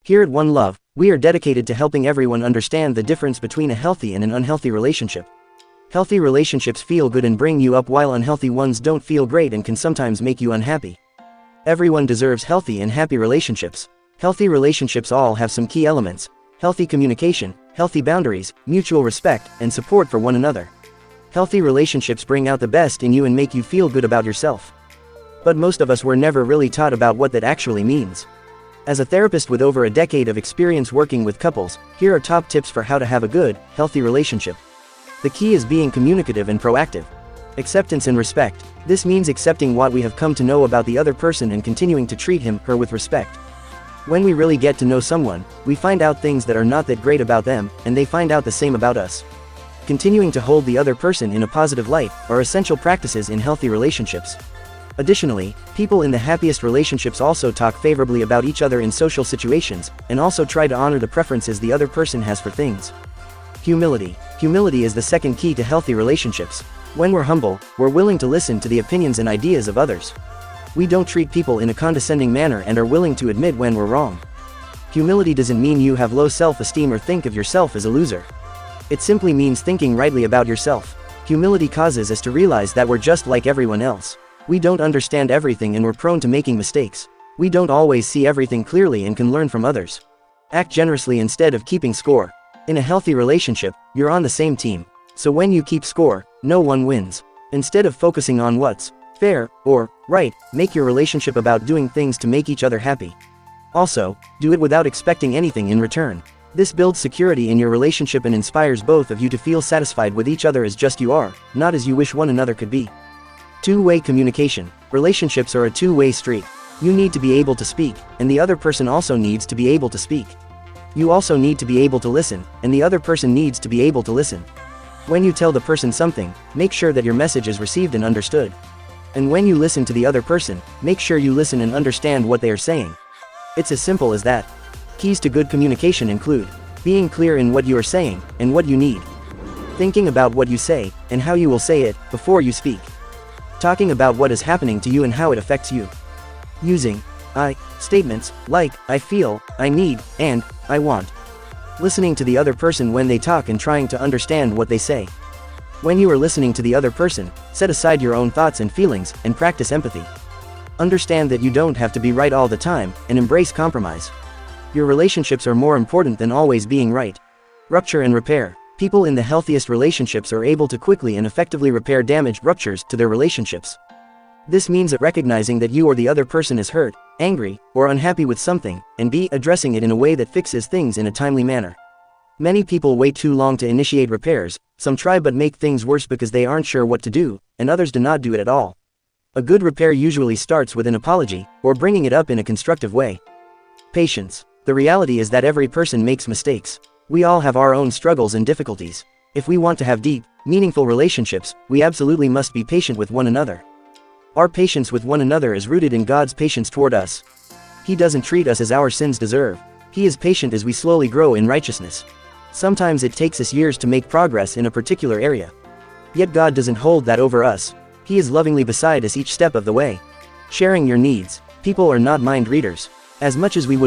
Here at One Love, we are dedicated to helping everyone understand the difference between a healthy and an unhealthy relationship. Healthy relationships feel good and bring you up, while unhealthy ones don't feel great and can sometimes make you unhappy. Everyone deserves healthy and happy relationships. Healthy relationships all have some key elements: healthy communication, healthy boundaries, mutual respect, and support for one another. Healthy relationships bring out the best in you and make you feel good about yourself. But most of us were never really taught about what that actually means. As a therapist with over a decade of experience working with couples, here are top tips for how to have a good, healthy relationship. The key is being communicative and proactive. Acceptance and respect. This means accepting what we have come to know about the other person and continuing to treat him/her with respect. When we really get to know someone, we find out things that are not that great about them, and they find out the same about us. Continuing to hold the other person in a positive light are essential practices in healthy relationships. Additionally, people in the happiest relationships also talk favorably about each other in social situations, and also try to honor the preferences the other person has for things. Humility. Humility is the second key to healthy relationships. When we're humble, we're willing to listen to the opinions and ideas of others. We don't treat people in a condescending manner and are willing to admit when we're wrong. Humility doesn't mean you have low self-esteem or think of yourself as a loser. It simply means thinking rightly about yourself. Humility causes us to realize that we're just like everyone else. We don't understand everything and we're prone to making mistakes. We don't always see everything clearly and can learn from others. Act generously instead of keeping score. In a healthy relationship, you're on the same team. So when you keep score, no one wins. Instead of focusing on what's fair or right, make your relationship about doing things to make each other happy. Also, do it without expecting anything in return. This builds security in your relationship and inspires both of you to feel satisfied with each other as just you are, not as you wish one another could be. Two-way communication. Relationships are a two-way street. You need to be able to speak, and the other person also needs to be able to speak. You also need to be able to listen, and the other person needs to be able to listen. When you tell the person something, make sure that your message is received and understood. And when you listen to the other person, make sure you listen and understand what they are saying. It's as simple as that. Keys to good communication include being clear in what you are saying and what you need, thinking about what you say and how you will say it before you speak, talking about what is happening to you and how it affects you, using I statements like I feel, I need, and I want, listening to the other person when they talk and trying to understand what they say. When you are listening to the other person, set aside your own thoughts and feelings and practice empathy. Understand that you don't have to be right all the time, and embrace compromise. Your relationships are more important than always being right. Rupture and repair. People in the healthiest relationships are able to quickly and effectively repair damaged ruptures to their relationships. This means that recognizing that you or the other person is hurt, angry, or unhappy with something, and addressing it in a way that fixes things in a timely manner. Many people wait too long to initiate repairs. Some try but make things worse because they aren't sure what to do, and others do not do it at all. A good repair usually starts with an apology, or bringing it up in a constructive way. Patience. The reality is that every person makes mistakes. We all have our own struggles and difficulties. If we want to have deep, meaningful relationships, we absolutely must be patient with one another. Our patience with one another is rooted in God's patience toward us. He doesn't treat us as our sins deserve. He is patient as we slowly grow in righteousness. Sometimes it takes us years to make progress in a particular area. Yet God doesn't hold that over us. He is lovingly beside us each step of the way. Sharing your needs. People are not mind readers. As much as we would